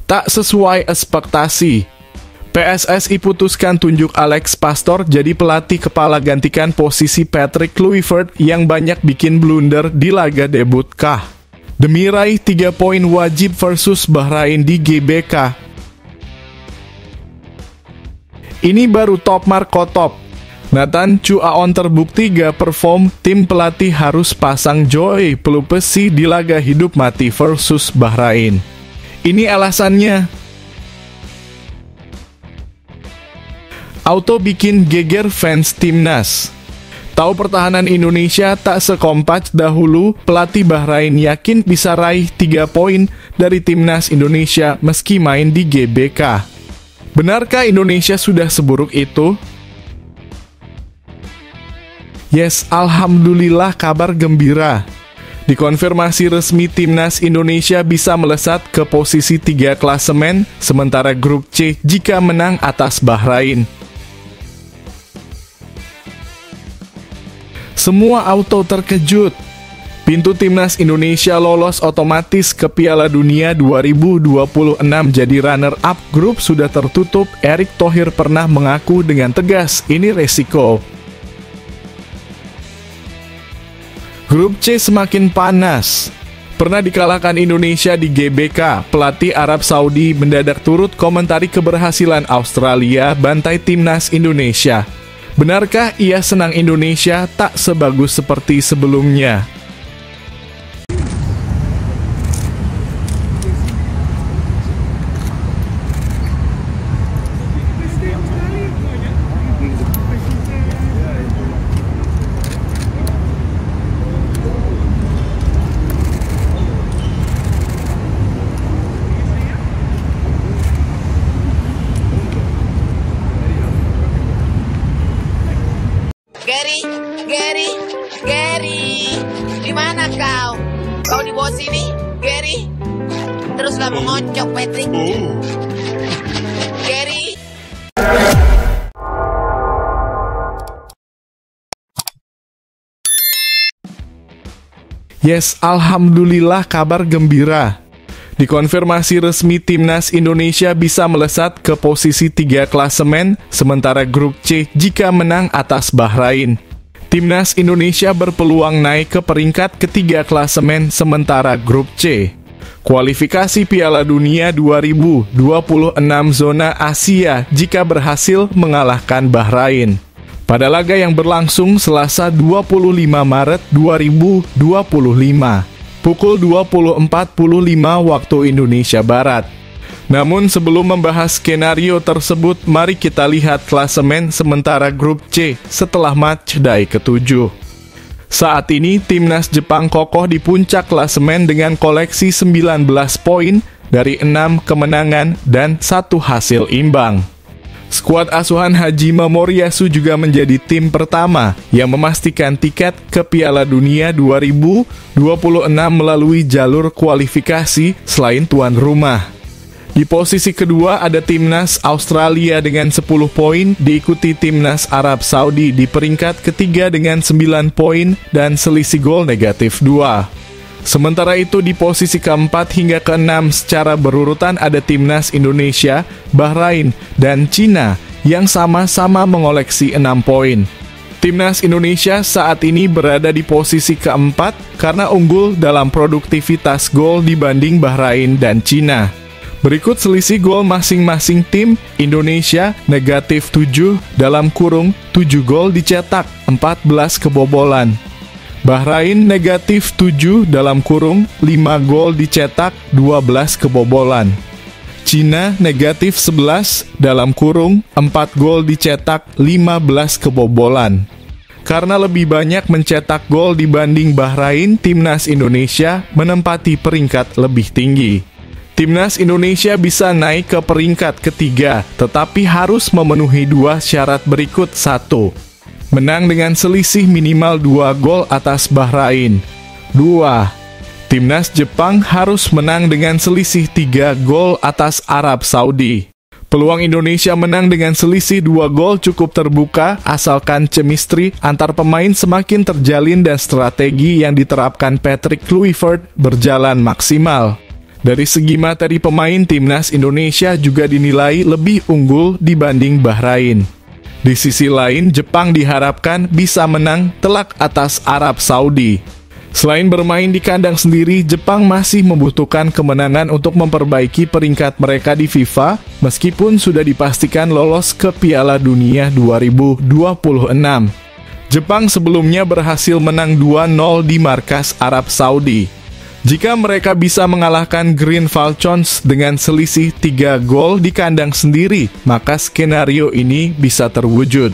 Tak sesuai ekspektasi. PSSI putuskan tunjuk Alex Pastor jadi pelatih kepala gantikan posisi Patrick Kluivert yang banyak bikin blunder di laga debut kah. Demi raih 3 poin wajib versus Bahrain di GBK. Ini baru top Marco top. Nathan Chuaon terbukti gak perform, tim pelatih harus pasang Joey Pelupesi di laga hidup mati versus Bahrain. Ini alasannya. Auto bikin geger fans timnas. Tahu pertahanan Indonesia tak sekompak dahulu, pelatih Bahrain yakin bisa raih 3 poin dari timnas Indonesia meski main di GBK. Benarkah Indonesia sudah seburuk itu? Yes, alhamdulillah, kabar gembira. Dikonfirmasi resmi timnas Indonesia bisa melesat ke posisi 3 klasemen sementara grup C jika menang atas Bahrain. Semua auto terkejut. Pintu timnas Indonesia lolos otomatis ke Piala Dunia 2026 jadi runner-up grup sudah tertutup. Erick Thohir pernah mengaku dengan tegas, ini resiko. Grup C semakin panas. Pernah dikalahkan Indonesia di GBK, pelatih Arab Saudi mendadak turut komentari keberhasilan Australia bantai timnas Indonesia. Benarkah ia senang Indonesia tak sebagus seperti sebelumnya? Gary, di mana kau? Kau di bawah sini, Gary? Teruslah mengocok, Patrick. Gary. Yes, alhamdulillah, kabar gembira. Dikonfirmasi resmi timnas Indonesia bisa melesat ke posisi 3 klasemen sementara grup C jika menang atas Bahrain. Timnas Indonesia berpeluang naik ke peringkat ketiga klasemen sementara grup C. Kualifikasi Piala Dunia 2026 zona Asia jika berhasil mengalahkan Bahrain. Pada laga yang berlangsung Selasa 25 Maret 2025, pukul 20.45 waktu Indonesia Barat. Namun sebelum membahas skenario tersebut, mari kita lihat klasemen sementara grup C setelah matchday ke-7. Saat ini, timnas Jepang kokoh di puncak klasemen dengan koleksi 19 poin dari 6 kemenangan dan 1 hasil imbang. Skuad asuhan Hajime Moriyasu juga menjadi tim pertama yang memastikan tiket ke Piala Dunia 2026 melalui jalur kualifikasi selain tuan rumah. Di posisi kedua ada timnas Australia dengan 10 poin, diikuti timnas Arab Saudi di peringkat ketiga dengan 9 poin dan selisih gol negatif 2. Sementara itu di posisi keempat hingga keenam secara berurutan ada timnas Indonesia, Bahrain, dan Cina yang sama-sama mengoleksi 6 poin. Timnas Indonesia saat ini berada di posisi keempat karena unggul dalam produktivitas gol dibanding Bahrain dan Cina. Berikut selisih gol masing-masing tim. Indonesia negatif 7 dalam kurung 7 gol dicetak, 14 kebobolan. Bahrain negatif 7 dalam kurung 5 gol dicetak, 12 kebobolan. Cina negatif 11 dalam kurung 4 gol dicetak, 15 kebobolan. Karena lebih banyak mencetak gol dibanding Bahrain, timnas Indonesia menempati peringkat lebih tinggi. Timnas Indonesia bisa naik ke peringkat ketiga, tetapi harus memenuhi 2 syarat berikut. 1. Menang dengan selisih minimal 2 gol atas Bahrain. 2. Timnas Jepang harus menang dengan selisih 3 gol atas Arab Saudi. Peluang Indonesia menang dengan selisih 2 gol cukup terbuka, asalkan chemistry antar pemain semakin terjalin dan strategi yang diterapkan Patrick Kluivert berjalan maksimal. Dari segi materi pemain, timnas Indonesia juga dinilai lebih unggul dibanding Bahrain. Di sisi lain, Jepang diharapkan bisa menang telak atas Arab Saudi. Selain bermain di kandang sendiri, Jepang masih membutuhkan kemenangan untuk memperbaiki peringkat mereka di FIFA, meskipun sudah dipastikan lolos ke Piala Dunia 2026. Jepang sebelumnya berhasil menang 2-0 di markas Arab Saudi. Jika mereka bisa mengalahkan Green Falcons dengan selisih 3 gol di kandang sendiri, maka skenario ini bisa terwujud.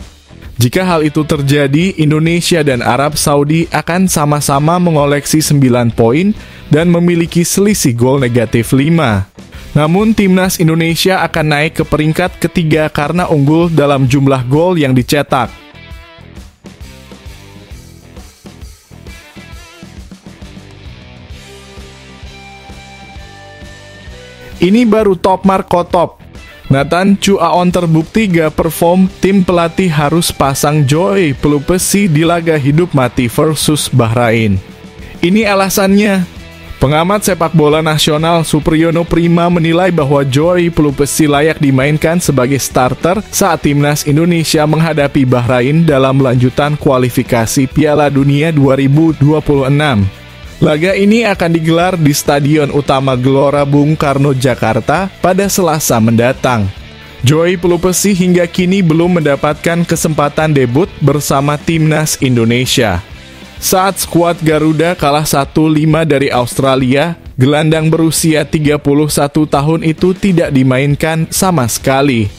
Jika hal itu terjadi, Indonesia dan Arab Saudi akan sama-sama mengoleksi 9 poin dan memiliki selisih gol negatif 5. Namun, timnas Indonesia akan naik ke peringkat ketiga karena unggul dalam jumlah gol yang dicetak. Ini baru top Marco top. Nathan Chuaon terbukti gak perform, tim pelatih harus pasang Joey Pelupesi di laga hidup mati versus Bahrain. Ini alasannya. Pengamat sepak bola nasional Supriyono Prima menilai bahwa Joey Pelupesi layak dimainkan sebagai starter saat timnas Indonesia menghadapi Bahrain dalam lanjutan kualifikasi Piala Dunia 2026. Laga ini akan digelar di Stadion Utama Gelora Bung Karno, Jakarta pada Selasa mendatang. Joey Pelupesi hingga kini belum mendapatkan kesempatan debut bersama timnas Indonesia. Saat skuad Garuda kalah 1-5 dari Australia, gelandang berusia 31 tahun itu tidak dimainkan sama sekali.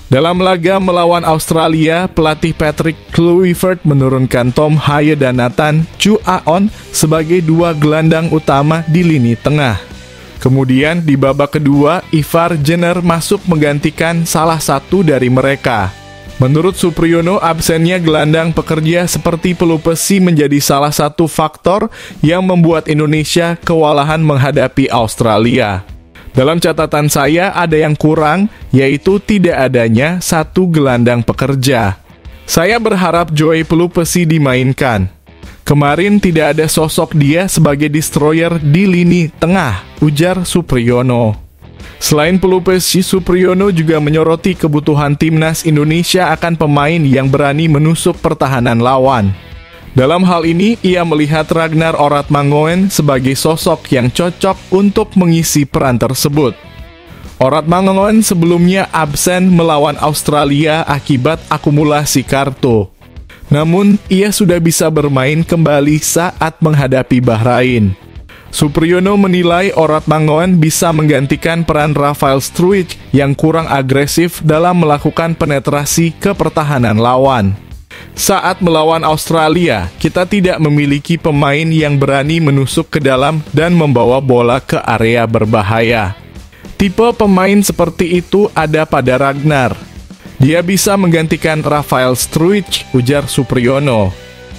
Dalam laga melawan Australia, pelatih Patrick Kluivert menurunkan Tom Haye dan Nathan Chuaon sebagai dua gelandang utama di lini tengah. Kemudian di babak kedua, Ivar Jenner masuk menggantikan salah satu dari mereka. Menurut Supriyono, absennya gelandang pekerja seperti Pelupesi menjadi salah satu faktor yang membuat Indonesia kewalahan menghadapi Australia. Dalam catatan saya ada yang kurang, yaitu tidak adanya satu gelandang pekerja. Saya berharap Joey Pelupesi dimainkan. Kemarin tidak ada sosok dia sebagai destroyer di lini tengah, ujar Supriyono. Selain Pelupesi, Supriyono juga menyoroti kebutuhan timnas Indonesia akan pemain yang berani menusuk pertahanan lawan. Dalam hal ini, ia melihat Ragnar Oratmangoen sebagai sosok yang cocok untuk mengisi peran tersebut. Oratmangoen sebelumnya absen melawan Australia akibat akumulasi kartu. Namun, ia sudah bisa bermain kembali saat menghadapi Bahrain. Supriyono menilai Oratmangoen bisa menggantikan peran Rafael Struijk yang kurang agresif dalam melakukan penetrasi ke pertahanan lawan. Saat melawan Australia, kita tidak memiliki pemain yang berani menusuk ke dalam dan membawa bola ke area berbahaya. Tipe pemain seperti itu ada pada Ragnar. Dia bisa menggantikan Rafael Struijk, ujar Supriyono.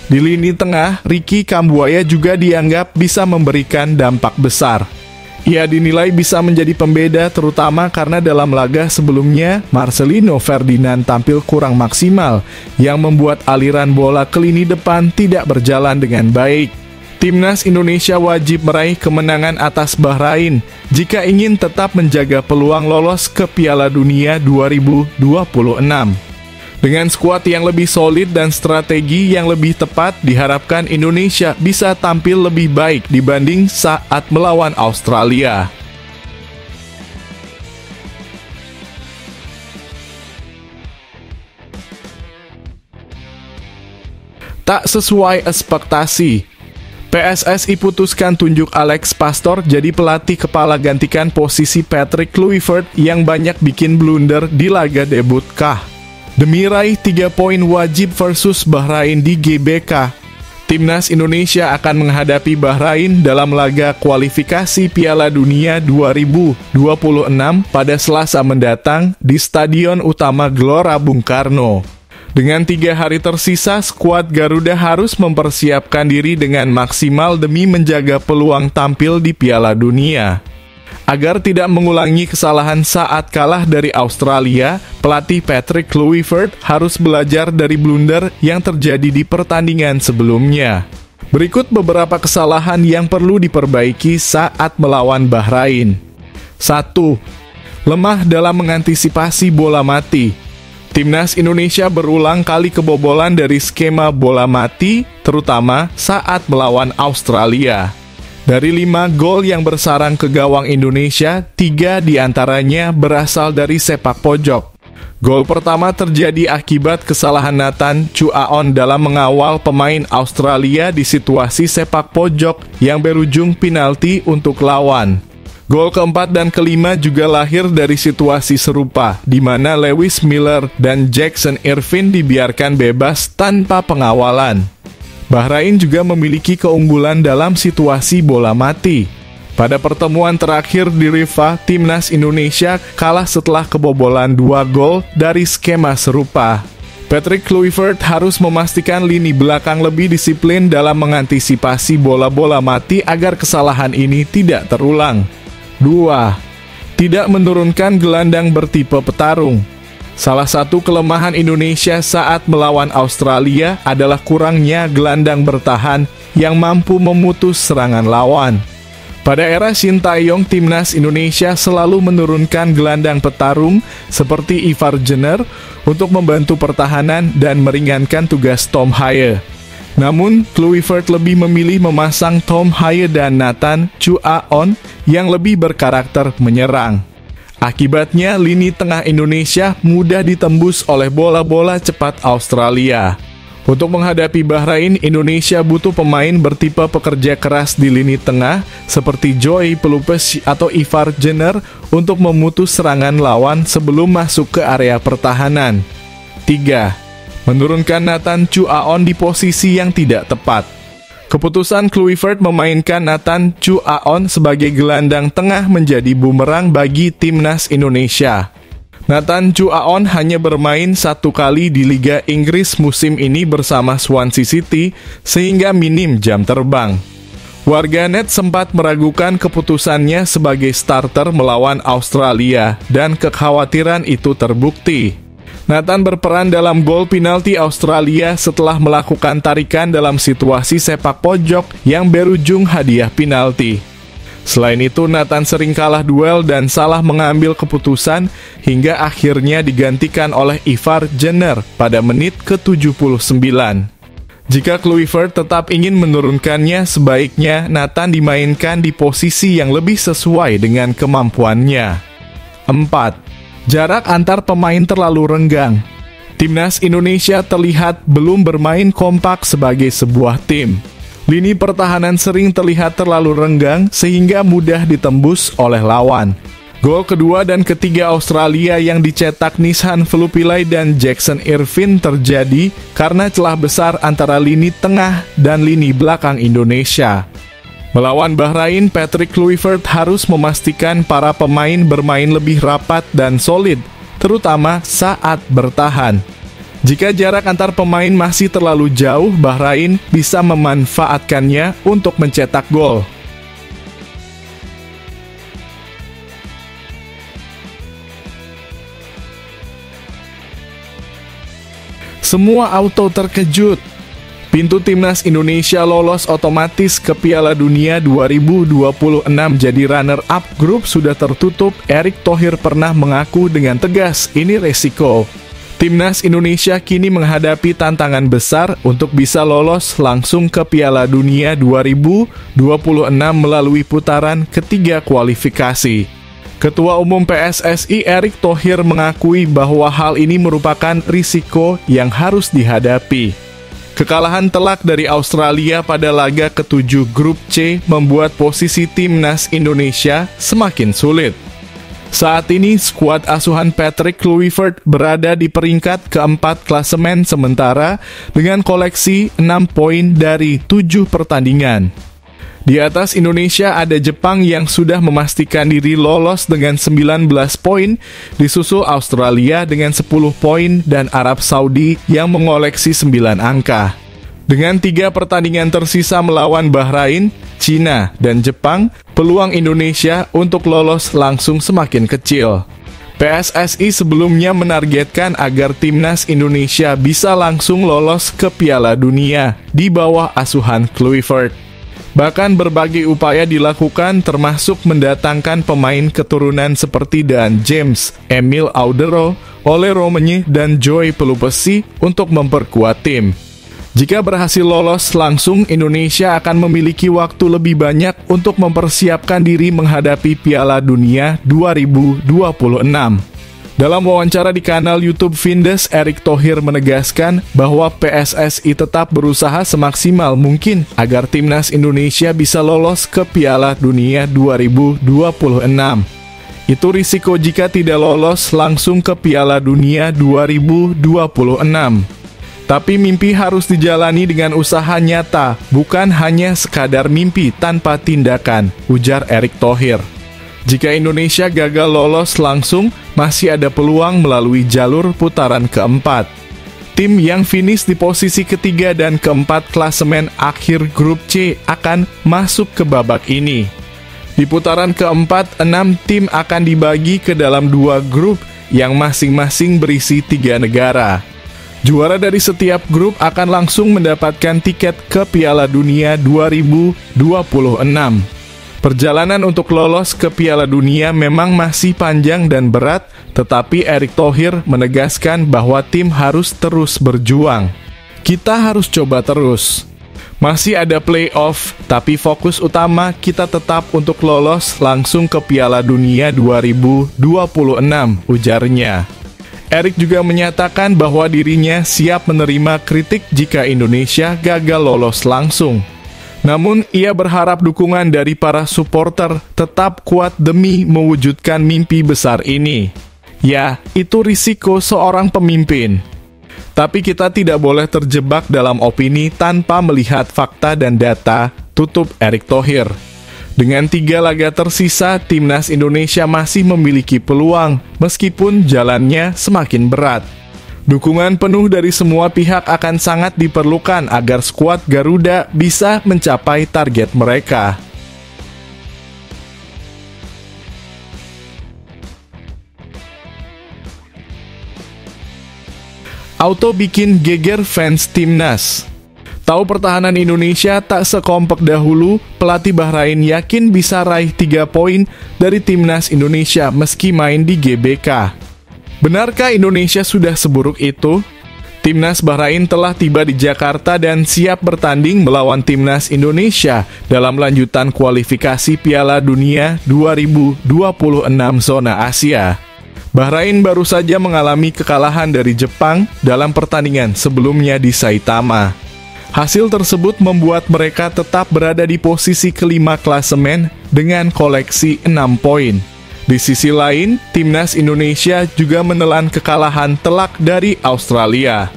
Di lini tengah, Ricky Kambuaya juga dianggap bisa memberikan dampak besar. Ia dinilai bisa menjadi pembeda terutama karena dalam laga sebelumnya Marcelino Ferdinand tampil kurang maksimal yang membuat aliran bola ke lini depan tidak berjalan dengan baik. Timnas Indonesia wajib meraih kemenangan atas Bahrain jika ingin tetap menjaga peluang lolos ke Piala Dunia 2026. Dengan skuad yang lebih solid dan strategi yang lebih tepat, diharapkan Indonesia bisa tampil lebih baik dibanding saat melawan Australia. Tak sesuai ekspektasi. PSSI putuskan tunjuk Alex Pastor jadi pelatih kepala gantikan posisi Patrick Kluivert yang banyak bikin blunder di laga debut kah. Demi raih 3 poin wajib versus Bahrain di GBK, timnas Indonesia akan menghadapi Bahrain dalam laga kualifikasi Piala Dunia 2026 pada Selasa mendatang di Stadion Utama Gelora Bung Karno. Dengan 3 hari tersisa, skuad Garuda harus mempersiapkan diri dengan maksimal demi menjaga peluang tampil di Piala Dunia. Agar tidak mengulangi kesalahan saat kalah dari Australia, pelatih Patrick Kluivert harus belajar dari blunder yang terjadi di pertandingan sebelumnya. Berikut beberapa kesalahan yang perlu diperbaiki saat melawan Bahrain. 1. Lemah dalam mengantisipasi bola mati. Timnas Indonesia berulang kali kebobolan dari skema bola mati, terutama saat melawan Australia. Dari 5 gol yang bersarang ke gawang Indonesia, 3 diantaranya berasal dari sepak pojok. Gol pertama terjadi akibat kesalahan Nathan Chuaon dalam mengawal pemain Australia di situasi sepak pojok yang berujung penalti untuk lawan. Gol keempat dan kelima juga lahir dari situasi serupa, di mana Lewis Miller dan Jackson Irvine dibiarkan bebas tanpa pengawalan. Bahrain juga memiliki keunggulan dalam situasi bola mati. Pada pertemuan terakhir di Rifa, Timnas Indonesia kalah setelah kebobolan 2 gol dari skema serupa. Patrick Kluivert harus memastikan lini belakang lebih disiplin dalam mengantisipasi bola-bola mati agar kesalahan ini tidak terulang. 2. Tidak menurunkan gelandang bertipe petarung. Salah satu kelemahan Indonesia saat melawan Australia adalah kurangnya gelandang bertahan yang mampu memutus serangan lawan. Pada era Shin Tae-yong, Timnas Indonesia selalu menurunkan gelandang petarung seperti Ivar Jenner untuk membantu pertahanan dan meringankan tugas Tom Hye. Namun, Kluivert lebih memilih memasang Tom Hye dan Nathan Chuaon yang lebih berkarakter menyerang. Akibatnya, lini tengah Indonesia mudah ditembus oleh bola-bola cepat Australia. Untuk menghadapi Bahrain, Indonesia butuh pemain bertipe pekerja keras di lini tengah seperti Joy Pelupes atau Ivar Jenner untuk memutus serangan lawan sebelum masuk ke area pertahanan. 3. Menurunkan Nathan Chuaon di posisi yang tidak tepat. Keputusan Kluivert memainkan Nathan Chuaon sebagai gelandang tengah menjadi bumerang bagi Timnas Indonesia. Nathan Chuaon hanya bermain 1 kali di Liga Inggris musim ini bersama Swansea City, sehingga minim jam terbang. Warganet sempat meragukan keputusannya sebagai starter melawan Australia, dan kekhawatiran itu terbukti. Nathan berperan dalam gol penalti Australia setelah melakukan tarikan dalam situasi sepak pojok yang berujung hadiah penalti. Selain itu, Nathan sering kalah duel dan salah mengambil keputusan hingga akhirnya digantikan oleh Ivar Jenner pada menit ke-79. Jika Kluivert tetap ingin menurunkannya, sebaiknya Nathan dimainkan di posisi yang lebih sesuai dengan kemampuannya. 4. Jarak antar pemain terlalu renggang. Timnas Indonesia terlihat belum bermain kompak sebagai sebuah tim. Lini pertahanan sering terlihat terlalu renggang sehingga mudah ditembus oleh lawan. Gol kedua dan ketiga Australia yang dicetak Nishan Velupillai dan Jackson Irvine terjadi karena celah besar antara lini tengah dan lini belakang Indonesia. Melawan Bahrain, Patrick Kluivert harus memastikan para pemain bermain lebih rapat dan solid, terutama saat bertahan. Jika jarak antar pemain masih terlalu jauh, Bahrain bisa memanfaatkannya untuk mencetak gol. Semua auto terkejut. Pintu Timnas Indonesia lolos otomatis ke Piala Dunia 2026 jadi runner-up grup sudah tertutup. Erick Thohir pernah mengaku dengan tegas, ini resiko. Timnas Indonesia kini menghadapi tantangan besar untuk bisa lolos langsung ke Piala Dunia 2026 melalui putaran ketiga kualifikasi. Ketua Umum PSSI Erick Thohir mengakui bahwa hal ini merupakan risiko yang harus dihadapi. Kekalahan telak dari Australia pada laga ke-7 Grup C membuat posisi Timnas Indonesia semakin sulit. Saat ini, skuad asuhan Patrick Kluivert berada di peringkat keempat klasemen sementara dengan koleksi 6 poin dari 7 pertandingan. Di atas Indonesia ada Jepang yang sudah memastikan diri lolos dengan 19 poin, disusul Australia dengan 10 poin dan Arab Saudi yang mengoleksi 9 angka. Dengan 3 pertandingan tersisa melawan Bahrain, Cina, dan Jepang, peluang Indonesia untuk lolos langsung semakin kecil. PSSI sebelumnya menargetkan agar timnas Indonesia bisa langsung lolos ke Piala Dunia di bawah asuhan Kluivert. Bahkan berbagai upaya dilakukan termasuk mendatangkan pemain keturunan seperti Dan James, Emil Audero, Ole Romenye, dan Joy Pelupesi untuk memperkuat tim. Jika berhasil lolos langsung, Indonesia akan memiliki waktu lebih banyak untuk mempersiapkan diri menghadapi Piala Dunia 2026. Dalam wawancara di kanal YouTube Vindes, Erick Thohir menegaskan bahwa PSSI tetap berusaha semaksimal mungkin agar timnas Indonesia bisa lolos ke Piala Dunia 2026. Itu risiko jika tidak lolos langsung ke Piala Dunia 2026. Tapi mimpi harus dijalani dengan usaha nyata, bukan hanya sekadar mimpi tanpa tindakan, ujar Erick Thohir. Jika Indonesia gagal lolos langsung, masih ada peluang melalui jalur putaran keempat. Tim yang finish di posisi ketiga dan keempat klasemen akhir grup C akan masuk ke babak ini. Di putaran keempat, 6 tim akan dibagi ke dalam 2 grup yang masing-masing berisi 3 negara. Juara dari setiap grup akan langsung mendapatkan tiket ke Piala Dunia 2026. Perjalanan untuk lolos ke Piala Dunia memang masih panjang dan berat, tetapi Erick Thohir menegaskan bahwa tim harus terus berjuang. Kita harus coba terus. Masih ada playoff, tapi fokus utama kita tetap untuk lolos langsung ke Piala Dunia 2026, ujarnya. Erick juga menyatakan bahwa dirinya siap menerima kritik jika Indonesia gagal lolos langsung. Namun, ia berharap dukungan dari para supporter tetap kuat demi mewujudkan mimpi besar ini. Ya, itu risiko seorang pemimpin. Tapi kita tidak boleh terjebak dalam opini tanpa melihat fakta dan data, tutup Erick Thohir. Dengan 3 laga tersisa, timnas Indonesia masih memiliki peluang, meskipun jalannya semakin berat. Dukungan penuh dari semua pihak akan sangat diperlukan agar skuad Garuda bisa mencapai target mereka. Auto bikin geger fans timnas. Tahu pertahanan Indonesia tak sekompak dahulu, pelatih Bahrain yakin bisa raih 3 poin dari timnas Indonesia meski main di GBK. Benarkah Indonesia sudah seburuk itu? Timnas Bahrain telah tiba di Jakarta dan siap bertanding melawan timnas Indonesia dalam lanjutan kualifikasi Piala Dunia 2026 zona Asia. Bahrain baru saja mengalami kekalahan dari Jepang dalam pertandingan sebelumnya di Saitama. Hasil tersebut membuat mereka tetap berada di posisi kelima klasemen dengan koleksi 6 poin. Di sisi lain, timnas Indonesia juga menelan kekalahan telak dari Australia.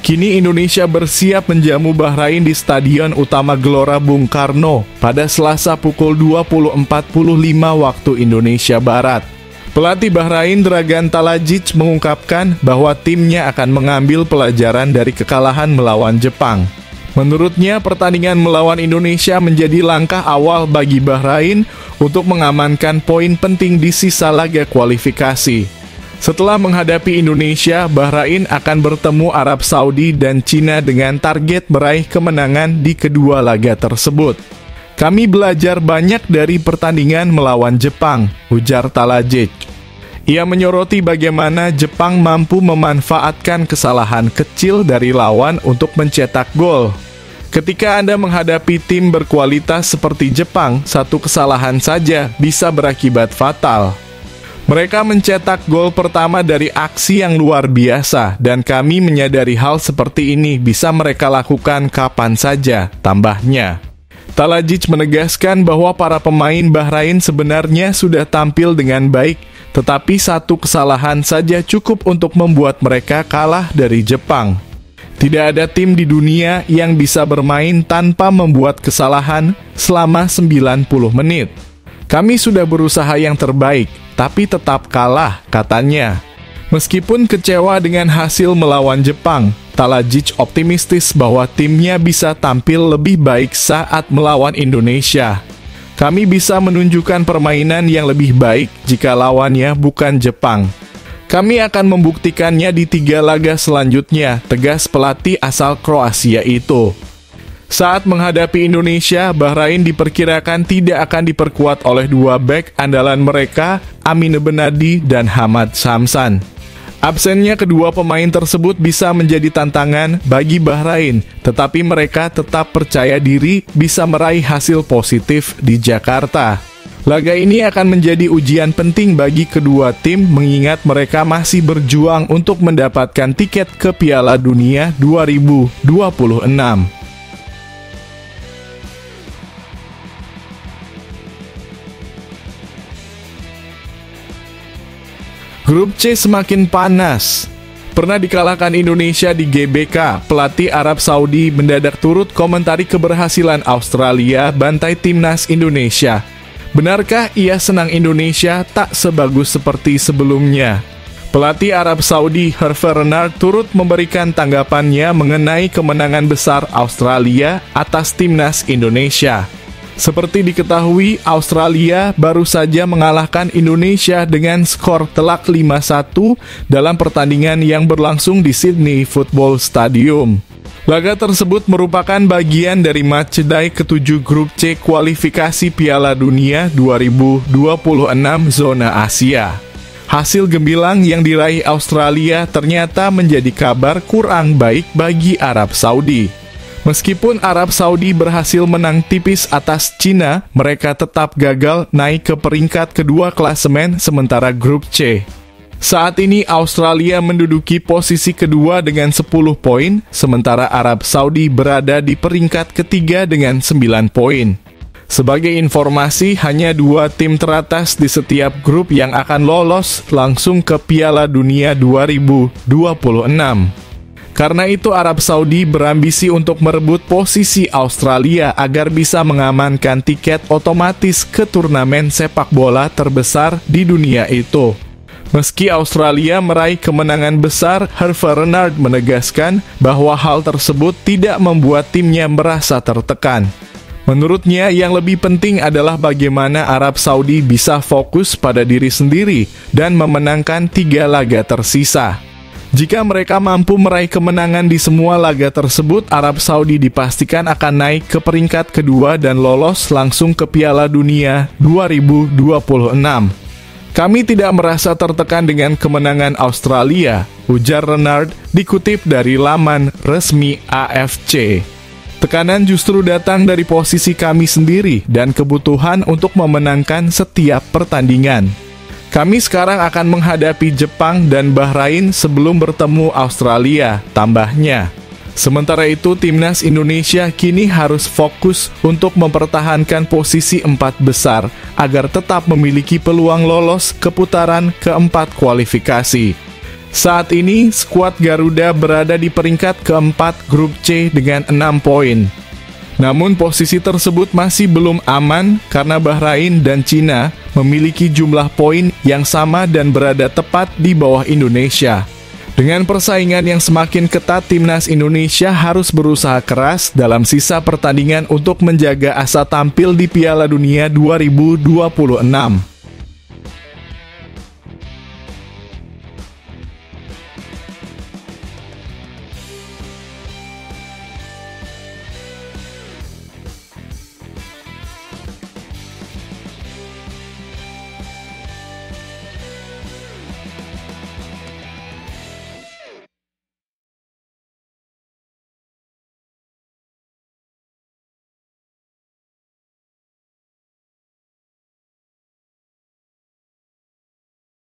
Kini Indonesia bersiap menjamu Bahrain di Stadion Utama Gelora Bung Karno pada Selasa pukul 20.45 waktu Indonesia Barat. Pelatih Bahrain Dragan Talajic mengungkapkan bahwa timnya akan mengambil pelajaran dari kekalahan melawan Jepang. Menurutnya, pertandingan melawan Indonesia menjadi langkah awal bagi Bahrain untuk mengamankan poin penting di sisa laga kualifikasi. Setelah menghadapi Indonesia, Bahrain akan bertemu Arab Saudi dan Cina dengan target meraih kemenangan di kedua laga tersebut. Kami belajar banyak dari pertandingan melawan Jepang, ujar Talajic. Ia menyoroti bagaimana Jepang mampu memanfaatkan kesalahan kecil dari lawan untuk mencetak gol. Ketika Anda menghadapi tim berkualitas seperti Jepang, satu kesalahan saja bisa berakibat fatal. Mereka mencetak gol pertama dari aksi yang luar biasa, dan kami menyadari hal seperti ini bisa mereka lakukan kapan saja, tambahnya. Talajic menegaskan bahwa para pemain Bahrain sebenarnya sudah tampil dengan baik, tetapi satu kesalahan saja cukup untuk membuat mereka kalah dari Jepang. Tidak ada tim di dunia yang bisa bermain tanpa membuat kesalahan selama 90 menit. Kami sudah berusaha yang terbaik, tapi tetap kalah, katanya. Meskipun kecewa dengan hasil melawan Jepang, Talajic optimistis bahwa timnya bisa tampil lebih baik saat melawan Indonesia. Kami bisa menunjukkan permainan yang lebih baik jika lawannya bukan Jepang. Kami akan membuktikannya di 3 laga selanjutnya, tegas pelatih asal Kroasia itu. Saat menghadapi Indonesia, Bahrain diperkirakan tidak akan diperkuat oleh 2 bek andalan mereka, Amin Benadi dan Hamad Samsan. Absennya kedua pemain tersebut bisa menjadi tantangan bagi Bahrain, tetapi mereka tetap percaya diri bisa meraih hasil positif di Jakarta. Laga ini akan menjadi ujian penting bagi kedua tim mengingat mereka masih berjuang untuk mendapatkan tiket ke Piala Dunia 2026. Grup C semakin panas. Pernah dikalahkan Indonesia di GBK, pelatih Arab Saudi mendadak turut komentari keberhasilan Australia bantai timnas Indonesia. Benarkah ia senang Indonesia tak sebagus seperti sebelumnya? Pelatih Arab Saudi Hervé Renard turut memberikan tanggapannya mengenai kemenangan besar Australia atas timnas Indonesia. Seperti diketahui, Australia baru saja mengalahkan Indonesia dengan skor telak 5-1 dalam pertandingan yang berlangsung di Sydney Football Stadium. Laga tersebut merupakan bagian dari matchday ke-7 Grup C kualifikasi Piala Dunia 2026 zona Asia. Hasil gemilang yang diraih Australia ternyata menjadi kabar kurang baik bagi Arab Saudi. Meskipun Arab Saudi berhasil menang tipis atas Cina, mereka tetap gagal naik ke peringkat kedua klasemen sementara Grup C. Saat ini Australia menduduki posisi kedua dengan 10 poin, sementara Arab Saudi berada di peringkat ketiga dengan 9 poin. Sebagai informasi, hanya 2 tim teratas di setiap grup yang akan lolos langsung ke Piala Dunia 2026. Karena itu Arab Saudi berambisi untuk merebut posisi Australia agar bisa mengamankan tiket otomatis ke turnamen sepak bola terbesar di dunia itu. Meski Australia meraih kemenangan besar, Hervé Renard menegaskan bahwa hal tersebut tidak membuat timnya merasa tertekan. Menurutnya, yang lebih penting adalah bagaimana Arab Saudi bisa fokus pada diri sendiri dan memenangkan 3 laga tersisa. Jika mereka mampu meraih kemenangan di semua laga tersebut, Arab Saudi dipastikan akan naik ke peringkat kedua dan lolos langsung ke Piala Dunia 2026. Kami tidak merasa tertekan dengan kemenangan Australia, ujar Renard dikutip dari laman resmi AFC. Tekanan justru datang dari posisi kami sendiri dan kebutuhan untuk memenangkan setiap pertandingan. Kami sekarang akan menghadapi Jepang dan Bahrain sebelum bertemu Australia, tambahnya. Sementara itu, timnas Indonesia kini harus fokus untuk mempertahankan posisi 4 besar agar tetap memiliki peluang lolos ke putaran keempat kualifikasi. Saat ini, skuad Garuda berada di peringkat keempat Grup C dengan 6 poin. Namun posisi tersebut masih belum aman karena Bahrain dan Cina memiliki jumlah poin yang sama dan berada tepat di bawah Indonesia. Dengan persaingan yang semakin ketat, timnas Indonesia harus berusaha keras dalam sisa pertandingan untuk menjaga asa tampil di Piala Dunia 2026.